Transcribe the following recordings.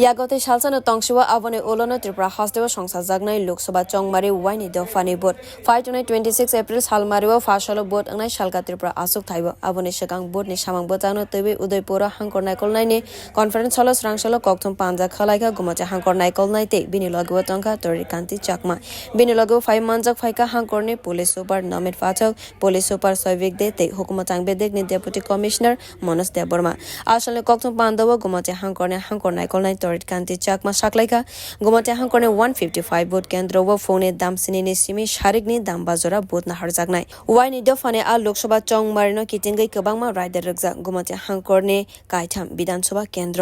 ইয়াগতে সালসানো তংশিবা আবনে ওলনো ত্রিপুরা হাসদেব সংসদ জাগনাই লোকসভা চংমারি ওয়াইনি দফানি বোট 5-26 এপ্রিল সালমারিও ফাশালো বোট আংনাই সালকা ত্রিপুরা আসুক থাইব আবনে সেকাং বোটনি সামাং বোচানো তৈবি উদয়পুর হাংকর নাইকলনাইনি কনফারেন্স হল স্রাংশালো ককথুম পান্দা খলাইকা গুমাচা হাংকর নাইকলনাইতে বিনি লগেও টংকা তরি কান্তি চাকমা বিনি লগেও 5 মানজাক ফাইকা হাংকরনি পুলিশ সুপার নামের ফাচক পুলিশ সুপার সৈবিক দেতে হুকুমা চাংবেদেকনি ডেপুটি কমিশনার মনোজ দেববর্মা আসলে ককথুম পান্দাও গুমাচা হাংকর নাইকলনাই তরি কান্তি চাকমা সাকলাইকা গুমাচা হাংকরনি 155 বোট কেন্দ্র ও ফোনে দাম সিনিনি সিমি শারিকনি দাম বাজরা বোট নাহার জাগনাই ওয়াইনি দফানে आ लोकसभा चौंगमारिनो किटिंगै गोबांमा रायदार रगजा गुमाचे हांकरनि कायथाम विधानसभा केन्द्र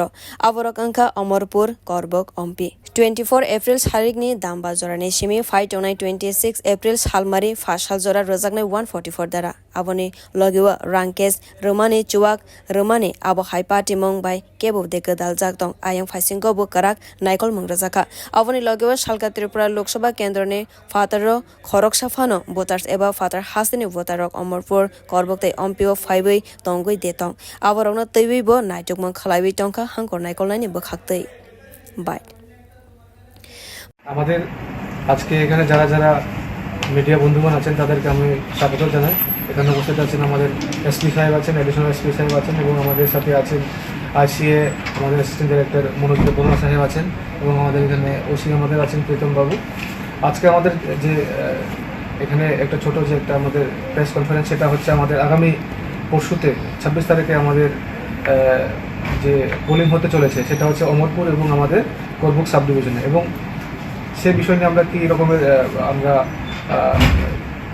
आबरक अंका अमरपुर करबक अम्पी 24 एप्रिल सारिकनि दाम्बा जरानि सिमी 5-26 एप्रिल सालमारि फासाल जरा रजागनाय 144 दारा आबनि लगेवा रांकेस रोमानि चुवाक रोमानि आबो हाइपाति मं बाय केबो दे गदाल जाक दं आयं फाइसिंगो बो कराक नाइकल मंग रजाका आबनि लगेवा सालका त्रिपुरा लोकसभा केन्द्रनि फातारो खरक साफानो भोटार्स एबा फातार हासनि भोटारक अमरपुर करबकते अम्पिओ फाइबै तंगै देतं आबरकनो तैबैबो नाइटक मं खलाइबै टंका हांकर नाइकलनायनि बखाक्तै बाय আমাদের আজকে এখানে যারা যারা মিডিয়া বন্ধুগণ আছেন তাদেরকে আমি স্বাগত জানাই। এখানে উপস্থিত আছেন আমাদের এসপি সাহেব আছেন, অ্যাডিশনাল এসপি সাহেব আছেন এবং আমাদের সাথে আছেন আইসিএ আমাদের অ্যাসিস্ট্যান্ট ডাইরেক্টর মনোজ দেববর্মা সাহেব আছেন এবং আমাদের এখানে ওসি আমাদের আছেন প্রীতম বাবু। আজকে আমাদের যে এখানে একটা ছোট যে একটা আমাদের প্রেস কনফারেন্স, সেটা হচ্ছে আমাদের আগামী পরশুতে 26 তারিখে আমাদের যে পোলিং হতে চলেছে সেটা হচ্ছে অমরপুর এবং আমাদের করবুক সাব ডিভিশনে, এবং সে বিষয় নিয়ে আমরা কী রকমের আমরা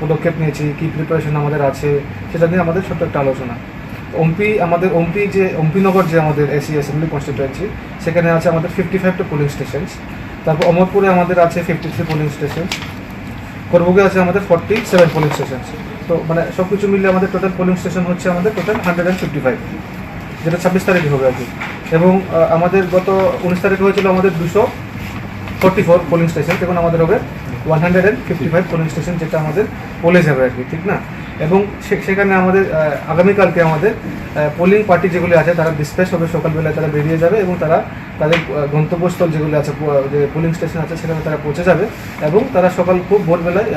পদক্ষেপ নিয়েছি, কী প্রিপারেশন আমাদের আছে সেটা নিয়ে আমাদের ছোট্ট একটা আলোচনা। আমাদের অম্পিনগর যে আমাদের এসি অ্যাসেম্বলি কনস্টিটুয়েন্সি, সেখানে আছে আমাদের 55টা পোলিং স্টেশনস। তারপর অমরপুরে আমাদের আছে 53 পোলিং স্টেশনস, করবুকে আছে আমাদের 47 পোলিং স্টেশনস। তো মানে সব কিছু মিলে আমাদের টোটাল পোলিং স্টেশন হচ্ছে আমাদের টোটাল 155, যেটা 26 তারিখে হবে আর কি। এবং আমাদের গত 19 তারিখে হয়েছিল আমাদের 244 পোলিং স্টেশন, এখন আমাদের হবে 155 পোলিং স্টেশন, যেটা আমাদের পোলে যাবে আর কি, ঠিক না? এবং সেখানে আমাদের আগামীকালকে আমাদের পোলিং পার্টি যেগুলি আছে তারা ডিসপ্যাচ হবে, সকালবেলায় তারা বেরিয়ে যাবে এবং তারা তাদের গন্তব্যস্থল যেগুলি আছে, যে পোলিং স্টেশন আছে সেখানে তারা পৌঁছে যাবে এবং তারা সকাল খুব ভোরবেলায়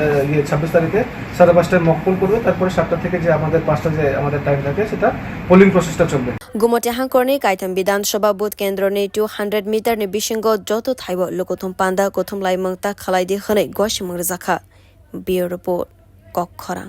26 তারিখে 5:30টায় মক পোল করবে। তারপরে 7টা থেকে যে আমাদের 5টা যে আমাদের টাইম থাকে সেটা পোলিং প্রসেসটা চলবে। गुमटे हांकरनि कायथाम विधानसभा बुथ केन्द्रनि 200 मिटारनि बिसिंगो जतो थाइबो लोकथुम पान्दा कोथुम लाइमंता खलाइदि हनै गसिमंग रजाखा बियो रिपोर्ट कखरां।